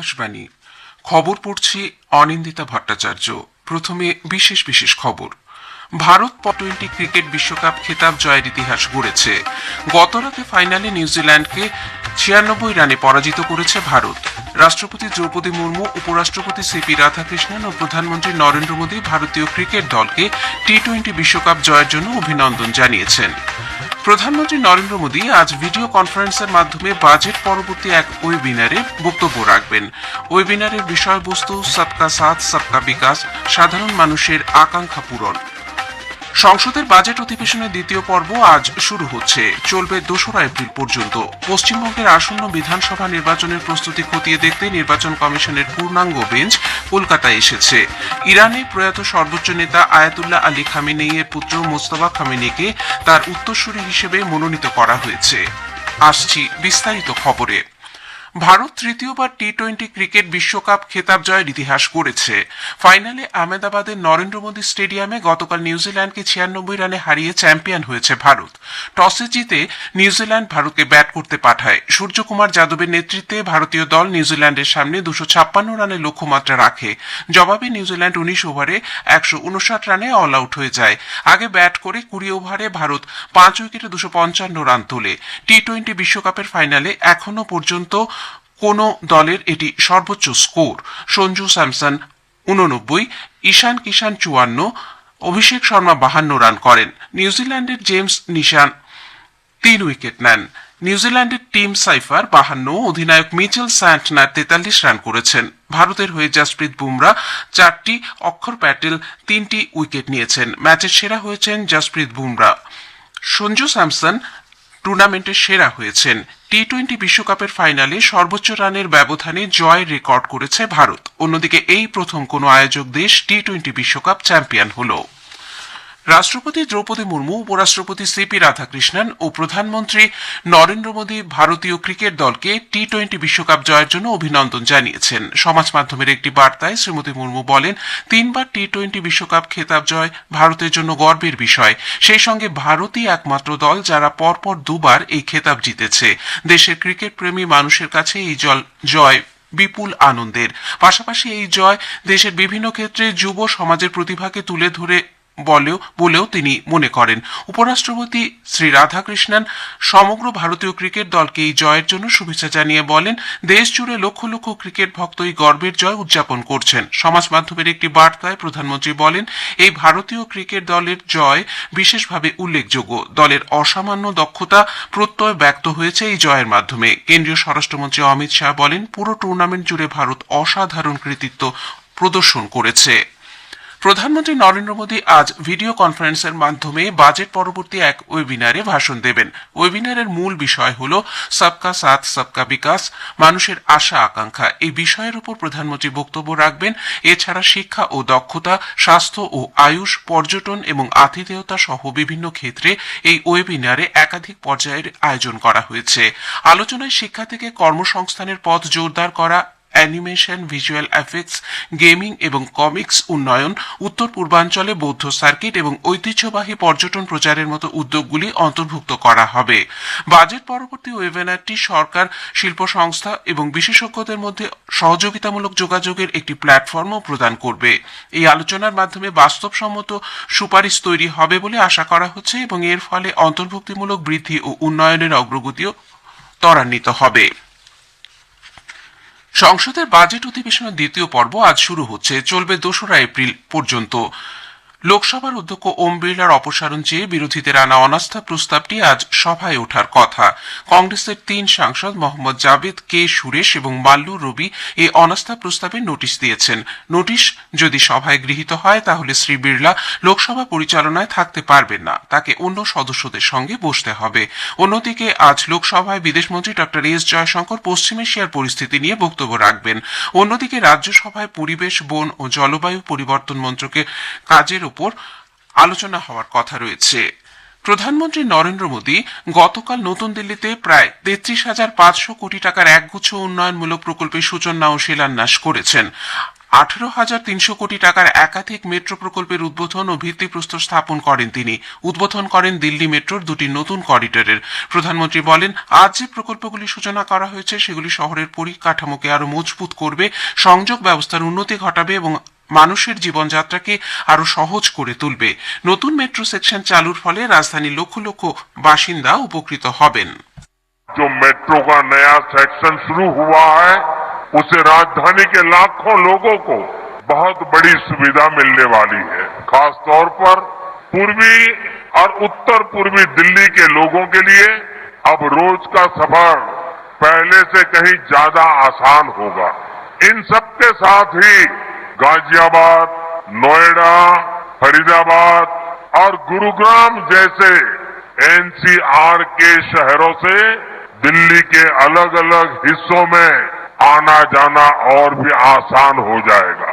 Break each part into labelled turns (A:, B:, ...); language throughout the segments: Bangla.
A: আকাশবাণী খবর পড়ছি অনিন্দিতা ভট্টাচার্য। প্রথমে বিশেষ খবর। ভারত টি-20 ক্রিকেট বিশ্বকাপ খেতাব জয়ের ইতিহাস গড়েছে। গতরাতে ফাইনালে নিউজিল্যান্ডকে 96 রানে পরাজিত করেছে ভারত। রাষ্ট্রপতি দ্রৌপদী মুর্মু, উপরাষ্ট্রপতি সিপি রাধাকৃষ্ণন ও প্রধানমন্ত্রী নরেন্দ্র মোদী ভারতীয় ক্রিকেট দলকে টি-20 বিশ্বকাপ জয়ের জন্য অভিনন্দন জানিয়েছেন। প্রধানমন্ত্রী নরেন্দ্র মোদী আজ ভিডিও কনফারেন্সের মাধ্যমে বাজেট পরবর্তী এক ওয়েবিনারে বক্তব্য রাখবেন। ওয়েবিনারের বিষয়বস্তু সবকা সাথ সবকা বিকাশ, সাধারণ মানুষের আকাঙ্ক্ষা পূরণ। সংসদের বাজেট অধিবেশনের দ্বিতীয় পর্ব আজ শুরু হচ্ছে, চলবে 2 এপ্রিল পর্যন্ত। পশ্চিমবঙ্গের আসন্ন বিধানসভা নির্বাচনের প্রস্তুতি খতিয়ে দেখতে নির্বাচন কমিশনের পূর্ণাঙ্গ বেঞ্চ কলকাতায় এসেছে। ইরানে প্রয়াত সর্বোচ্চ নেতা আয়াতুল্লাহ আলী খামেনেইয়ের পুত্র মোস্তফা খামেনেইকে তার উত্তরসূরি হিসেবে মনোনীত করা হয়েছে। আসছি বিস্তারিত খবরে। ভারত তৃতীয়বার টি-20 ক্রিকেট বিশ্বকাপ খেতাব জয়ের ইতিহাস গড়েছে। ফাইনালে আহমেদাবাদের নরেন্দ্র মোদী স্টেডিয়ামে গতকাল নিউজিল্যান্ডকে 96 রানে হারিয়ে চ্যাম্পিয়ন হয়েছে ভারত। টসে জিতে নিউজিল্যান্ড ভারতকে ব্যাট করতে পাঠায়। সূর্যকুমার যাদবের নেতৃত্বে ভারতীয় দল নিউজিল্যান্ডের সামনে 256 রানের লক্ষ্যমাত্রা রাখে। জবাবে নিউজিল্যান্ড 19 ওভারে 159 রানে অল আউট হয়ে যায়। আগে ব্যাট করে 20 ওভারে ভারত 5 উইকেটে 255 রান তোলে। টি-20 বিশ্বকাপের ফাইনালে এখনো পর্যন্ত কোন দলের এটি সর্বোচ্চ স্কোর। সঞ্জু স্যামসন 89, ঈশান কিষান 54, অভিষেক শর্মা 52 রান করেন। নিউজিল্যান্ডের জেমস নিশান 3 উইকেট নেন। নিউজিল্যান্ডের টিম সাইফার 52, অধিনায়ক মিচেল স্যান্টনার 43 রান করেছেন। ভারতের হয়ে জসপ্রীত বুমরা 4টি, অক্ষর প্যাটেল 3টি উইকেট নিয়েছেন। ম্যাচের সেরা হয়েছেন জসপ্রীত বুমরা। সঞ্জু স্যামসন টুর্নামেন্টের সেরা হয়েছেন। টি-20 বিশ্বকাপের ফাইনালে সর্বোচ্চ রানের ব্যবধানে জয় রেকর্ড করেছে ভারত। অন্যদিকে এই প্রথম কোনো আয়োজক দেশ টি-20 বিশ্বকাপ চ্যাম্পিয়ন হল। রাষ্ট্রপতি দ্রৌপদী মুর্মু, উপরাষ্ট্রপতি সিপি রাধাকৃষ্ণন ও প্রধানমন্ত্রী নরেন্দ্র মোদী ভারতীয় ক্রিকেট দলকে টি-20 বিশ্বকাপ জয়ের জন্য অভিনন্দন জানিয়েছেন। সমাজ মাধ্যমের একটি বার্তায় শ্রীমতী মুর্মু বলেন, 3বার টি-20 বিশ্বকাপ খেতাব জয় ভারতের জন্য গর্বের বিষয়। সেই সঙ্গে ভারতই একমাত্র দল যারা পরপর 2বার এই খেতাব জিতেছে। দেশের ক্রিকেট প্রেমী মানুষের কাছে এই জয় বিপুল আনন্দের। পাশাপাশি এই জয় দেশের বিভিন্ন ক্ষেত্রে যুব সমাজের প্রতিভাকে তুলে ধরে বলেও তিনি মনে করেন। উপরাষ্ট্রপতি শ্রী রাধাকৃষ্ণন সমগ্র ভারতীয় ক্রিকেট দলকে এই জয়ের জন্য শুভেচ্ছা জানিয়ে বলেন, দেশ জুড়ে লক্ষ লক্ষ ক্রিকেট ভক্ত এই গর্বের জয় উদযাপন করছেন। সমাজ মাধ্যমের একটি বার্তায় প্রধানমন্ত্রী বলেন, এই ভারতীয় ক্রিকেট দলের জয় বিশেষভাবে উল্লেখযোগ্য। দলের অসামান্য দক্ষতা প্রত্যয় ব্যক্ত হয়েছে এই জয়ের মাধ্যমে। কেন্দ্রীয় স্বরাষ্ট্রমন্ত্রী অমিত শাহ বলেন, পুরো টুর্নামেন্ট জুড়ে ভারত অসাধারণ কৃতিত্ব প্রদর্শন করেছে। প্রধানমন্ত্রী নরেন্দ্র মোদী আজ ভিডিও কনফারেন্সের মাধ্যমে বাজেট পরবর্তী এক ওয়েবিনারে ভাষণ দেবেন। ওয়েবিনারের মূল বিষয় হল সবকা সাথ সবকা বিকাশ, মানুষের আশা আকাঙ্ক্ষা। এই বিষয়ের উপর প্রধানমন্ত্রী বক্তব্য রাখবেন। এছাড়া শিক্ষা ও দক্ষতা, স্বাস্থ্য ও আয়ুষ, পর্যটন এবং আতিথেয়তা সহ বিভিন্ন ক্ষেত্রে এই ওয়েবিনারে একাধিক পর্যায়ের আয়োজন করা হয়েছে। আলোচনায় শিক্ষা থেকে কর্মসংস্থানের পথ জোরদার করা, অ্যানিমেশন, ভিজুয়াল এফেক্টস, গেমিং এবং কমিক্স উন্নয়ন, উত্তর পূর্বাঞ্চলে বৌদ্ধ সার্কিট এবং ঐতিহ্যবাহী পর্যটন প্রচারের মতো উদ্যোগগুলি অন্তর্ভুক্ত করা হবে। বাজেট পরবর্তী ওয়েবিনারটি সরকার, শিল্প সংস্থা এবং বিশেষজ্ঞদের মধ্যে সহযোগিতামূলক যোগাযোগের একটি প্ল্যাটফর্মও প্রদান করবে। এই আলোচনার মাধ্যমে বাস্তবসম্মত সুপারিশ তৈরি হবে বলে আশা করা হচ্ছে এবং এর ফলে অন্তর্ভুক্তিমূলক বৃদ্ধি ও উন্নয়নের অগ্রগতিও ত্বরান্বিত হবে। সংসদের বাজেট অধিবেশনের দ্বিতীয় পর্ব আজ শুরু হচ্ছে, চলবে 2 এপ্রিল পর্যন্ত। লোকসভার অধ্যক্ষ ওম বিড়লার অপসারণ চেয়ে বিরোধীদের আনা অনাস্থা প্রস্তাবটি আজ সভায় ওঠার কথা। কংগ্রেসের 3 সাংসদ মোহাম্মদ জাভেদ, কে সুরেশ এবং মাল্লু রবি এই অনাস্থা প্রস্তাবে নোটিশ দিয়েছেন। নোটিশ যদি সভায় গৃহীত হয় তাহলে শ্রী বিড়লা লোকসভা পরিচালনায় থাকতে পারবেন না, তাকে অন্য সদস্যদের সঙ্গে বসতে হবে। অন্যদিকে আজ লোকসভায় বিদেশমন্ত্রী ডক্টর এস জয়শঙ্কর পশ্চিম এশিয়ার পরিস্থিতি নিয়ে বক্তব্য রাখবেন। অন্যদিকে রাজ্যসভায় পরিবেশ, বন ও জলবায়ু পরিবর্তন মন্ত্রকের কাজের উপর আলোচনা হওয়ার কথা রয়েছে। প্রধানমন্ত্রী নরেন্দ্র মোদী গতকাল নতুন দিল্লিতে প্রায় 33,500 কোটি টাকার একগুচ্ছ উন্নয়নমূলক প্রকল্পের সূচনা ও শিলান্যাস করেছেন। 18,300 কোটি টাকার একাধিক মেট্রো প্রকল্পের উদ্বোধন ও ভিত্তিপ্রস্তর স্থাপন করেন তিনি। উদ্বোধন করেন দিল্লি মেট্রোর দুটি নতুন করিডোরের। প্রধানমন্ত্রী বলেন, আজ যে প্রকল্পগুলি সূচনা করা হয়েছে সেগুলি শহরের পরিকাঠামোকে আরো মজবুত করবে, সংযোগ ব্যবস্থার উন্নতি ঘটাবে এবং মানুষের জীবনযাত্রাকে আরো সহজ করে তুলবে। নতুন মেট্রো সেকশন চালুর ফলে রাজধানীর লক্ষ লক্ষ বাসিন্দা উপকৃত হবেন।
B: जो मेट्रो का नया सेक्शन शुरू हुआ है उससे राजधानी के लाखों लोगों को बहुत बड़ी सुविधा मिलने वाली है। खास तौर पर पूर्वी और उत्तर पूर्वी दिल्ली के लोगों के लिए अब रोज का सफर पहले से कहीं ज्यादा आसान होगा। इन सबके साथ ही गाजियाबाद, नोएडा, फरीदाबाद और गुरुग्राम जैसे एनसीआर के शहरों से दिल्ली के अलग अलग हिस्सों में आना जाना और भी आसान हो जाएगा।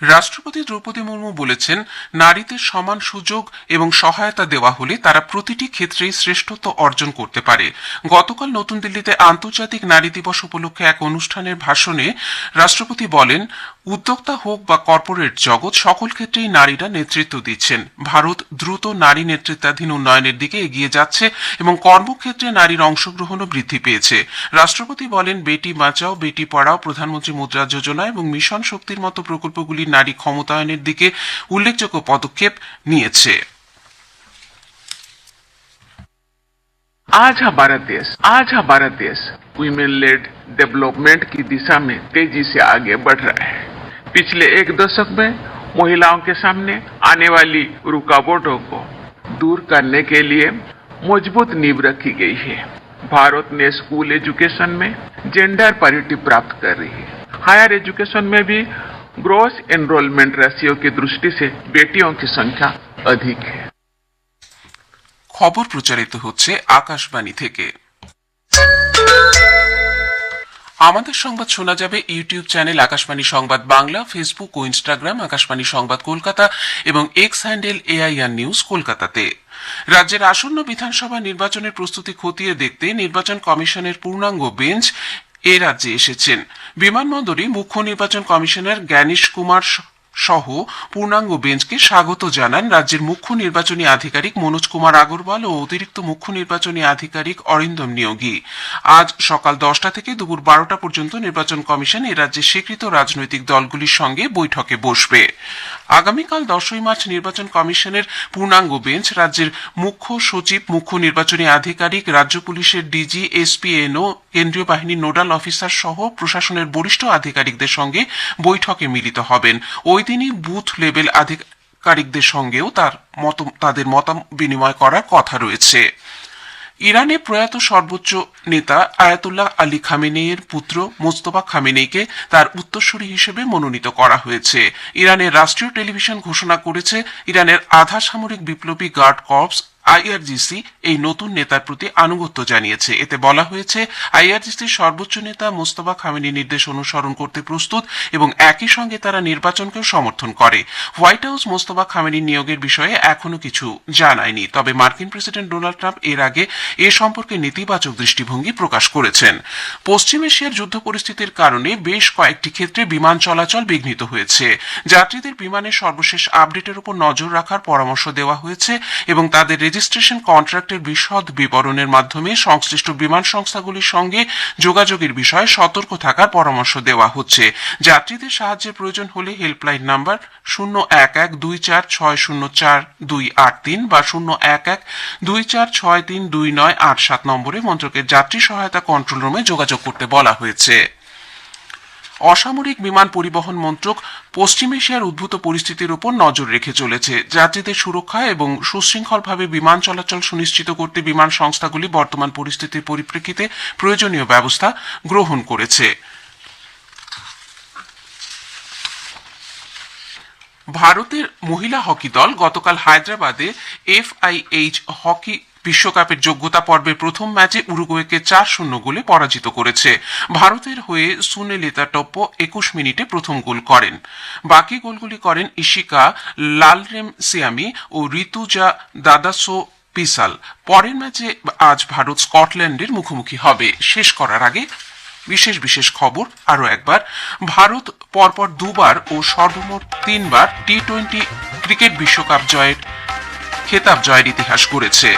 A: রাষ্ট্রপতি দ্রৌপদী মুর্মু বলেছেন, নারীদের সমান সুযোগ এবং সহায়তা দেওয়া হলে তারা প্রতিটি ক্ষেত্রেই শ্রেষ্ঠত্ব অর্জন করতে পারে। গতকাল নতুন দিল্লিতে আন্তর্জাতিক নারী দিবস উপলক্ষে এক অনুষ্ঠানের ভাষণে রাষ্ট্রপতি বলেন, উদ্যোক্তা হোক বা কর্পোরেট জগৎ, সকল ক্ষেত্রেই নারীরা নেতৃত্ব দিচ্ছেন। ভারত দ্রুত নারী নেতৃত্বাধীন উন্নয়নের দিকে এগিয়ে যাচ্ছে এবং কর্মক্ষেত্রে নারীর অংশগ্রহণও বৃদ্ধি পেয়েছে। রাষ্ট্রপতি বলেন, বেটি বাঁচাও বেটি পড়াও, প্রধানমন্ত্রী মুদ্রা যোজনা এবং মিশন শক্তির মতো প্রকল্পগুলি নারী ক্ষমতায়নের দিকে উল্লেখযোগ্য পদক্ষেপ নিয়েছে।
C: आज हमारा देश वुमेन लेड डेवलपमेंट की दिशा में तेजी से आगे बढ़ रहा है। पिछले एक दशक में महिलाओं के सामने आने वाली रुकावटों को दूर करने के लिए मजबूत नींव रखी गई है। भारत ने स्कूल एजुकेशन में जेंडर पैरिटी प्राप्त कर रही है। हायर एजुकेशन में भी ग्रॉस एनरोलमेंट रेशियो की दृष्टि से बेटियों की संख्या अधिक है।
A: খবর প্রচারিত হচ্ছে আকাশবাণী থেকে। আমাদের সংবাদ শোনা যাবে ইউটিউব চ্যানেল আকাশবাণী সংবাদ বাংলা, ফেসবুক ও ইনস্টাগ্রাম আকাশবাণী সংবাদ কলকাতা এবং এক্স হ্যান্ডেল এআইআর নিউজ কলকাতাতে। রাজ্যের আসন্ন বিধানসভা নির্বাচনের প্রস্তুতি খতিয়ে দেখতে নির্বাচন কমিশনের পূর্ণাঙ্গ বেঞ্চ এ রাজ্যে এসেছেন। বিমানবন্দরে মুখ্য নির্বাচন কমিশনার জ্ঞানেশ কুমার সহ পূর্ণাঙ্গ বেঞ্চকে স্বাগত জানান রাজ্যের মুখ্য নির্বাচনী আধিকারিক মনোজ কুমার আগরওয়াল ও অতিরিক্ত মুখ্য নির্বাচনী আধিকারিক অরিন্দম নিয়োগী। আজ সকাল 10টা থেকে দুপুর 12টা পর্যন্ত নির্বাচন কমিশন এ রাজ্যের স্বীকৃত রাজনৈতিক দলগুলির সঙ্গে বৈঠকে বসবে। আগামীকাল 10ই মার্চ নির্বাচন কমিশনের পূর্ণাঙ্গ বেঞ্চ রাজ্যের মুখ্য সচিব, মুখ্য নির্বাচনী আধিকারিক, রাজ্য পুলিশের ডিজি, এসপিএনও, কেন্দ্রীয় বাহিনীর নোডাল অফিসার সহ প্রশাসনের বরিষ্ঠ আধিকারিকদের সঙ্গে বৈঠকে মিলিত হবেন। ওই দিনই বুথ লেভেল আধিকারিকদের সঙ্গেও তাদের মত বিনিময় করার কথা রয়েছে। ইরানে প্রয়াত সর্বোচ্চ নেতা আয়াতুল্লাহ আলী খামেনেইয়ের পুত্র মোস্তফা খামেনেইকে তার উত্তরসূরি হিসেবে মনোনীত করা হয়েছে। ইরানের রাষ্ট্রীয় টেলিভিশন ঘোষণা করেছে, ইরানের আধা সামরিক বিপ্লবী গার্ড কর্পস আইআরজিসি এই নতুন নেতার প্রতি আনুগত্য জানিয়েছে। এতে বলা হয়েছে, আইআরজিসির সর্বোচ্চ নেতা মোস্তফা খামেনির নির্দেশ অনুসরণ করতে প্রস্তুত এবং একই সঙ্গে তারা নির্বাচনকেও সমর্থন করে। হোয়াইট হাউস মোস্তফা খামেনির নিয়োগের বিষয়ে এখনো কিছু জানায়নি, তবে মার্কিন প্রেসিডেন্ট ডোনাল্ড ট্রাম্প এর আগে এ সম্পর্কে নেতিবাচক দৃষ্টিভঙ্গি প্রকাশ করেছেন। পশ্চিম এশিয়ার যুদ্ধ পরিস্থিতির কারণে বেশ কয়েকটি ক্ষেত্রে বিমান চলাচল বিঘ্নিত হয়েছে। যাত্রীদের বিমানের সর্বশেষ আপডেটের উপর নজর রাখার পরামর্শ দেওয়া হয়েছে এবং তাদের রেজিস্ট্রেশন কন্ট্রাক্টের বিশদ বিবরণের মাধ্যমে সংশ্লিষ্ট বিমান সংস্থাগুলির সঙ্গে যোগাযোগের বিষয়ে সতর্ক থাকার পরামর্শ দেওয়া হচ্ছে। যাত্রীদের সাহায্যের প্রয়োজন হলে হেল্পলাইন নাম্বার 01124604283 বা 01124632987 নম্বরে মন্ত্রকের যাত্রী সহায়তা কন্ট্রোল রুমে যোগাযোগ করতে বলা হয়েছে। অসামরিক বিমান পরিবহন মন্ত্রক পশ্চিম এশিয়ার উদ্ভূত পরিস্থিতির উপর নজর রেখে চলেছে। যাত্রীদের সুরক্ষা এবং সুশৃঙ্খলভাবে বিমান চলাচল সুনিশ্চিত করতে বিমান সংস্থাগুলি বর্তমান পরিস্থিতির পরিপ্রেক্ষিতে প্রয়োজনীয় ব্যবস্থা গ্রহণ করেছে। ভারতের মহিলা হকি দল গতকাল হায়দ্রাবাদে FIH হকি বিশ্বকাপের যোগ্যতা পর্বের প্রথম ম্যাচে উরুগুয়েকে 4-0 গোলে পরাজিত করেছে। ভারতের হয়ে সুনেলিতা টপ্পো 21 মিনিটে প্রথম গোল করেন। বাকি গোলগুলি করেন ইশিকা লালরেম সিয়ামি ও ঋতুজা দাদাসো পিসাল। পরের ম্যাচে আজ ভারত স্কটল্যান্ডের মুখোমুখি হবে। শেষ করার আগে বিশেষ বিশেষ খবর আরও একবার। ভারত পরপর দুবার ও সর্বমোট 3বার টি-20 ক্রিকেট বিশ্বকাপ খেতাব জয়ের ইতিহাস গড়েছে।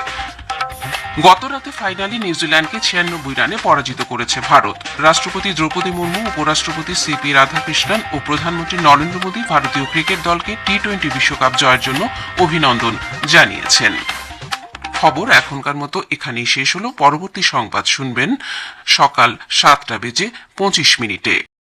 A: গতরাতে ফাইনালে নিউজিল্যান্ডকে 96 রানে পরাজিত করেছে ভারত। রাষ্ট্রপতি দ্রৌপদী মুর্মু, উপরাষ্ট্রপতি সিপি রাধাকৃষ্ণন ও প্রধানমন্ত্রী নরেন্দ্র মোদী ভারতীয় ক্রিকেট দলকে টি-20 বিশ্বকাপ জয়ের জন্য অভিনন্দন জানিয়েছেন। খবর এখনকার মতো এখানেই শেষ হলো। পরবর্তী সংবাদ শুনবেন সকাল 7:25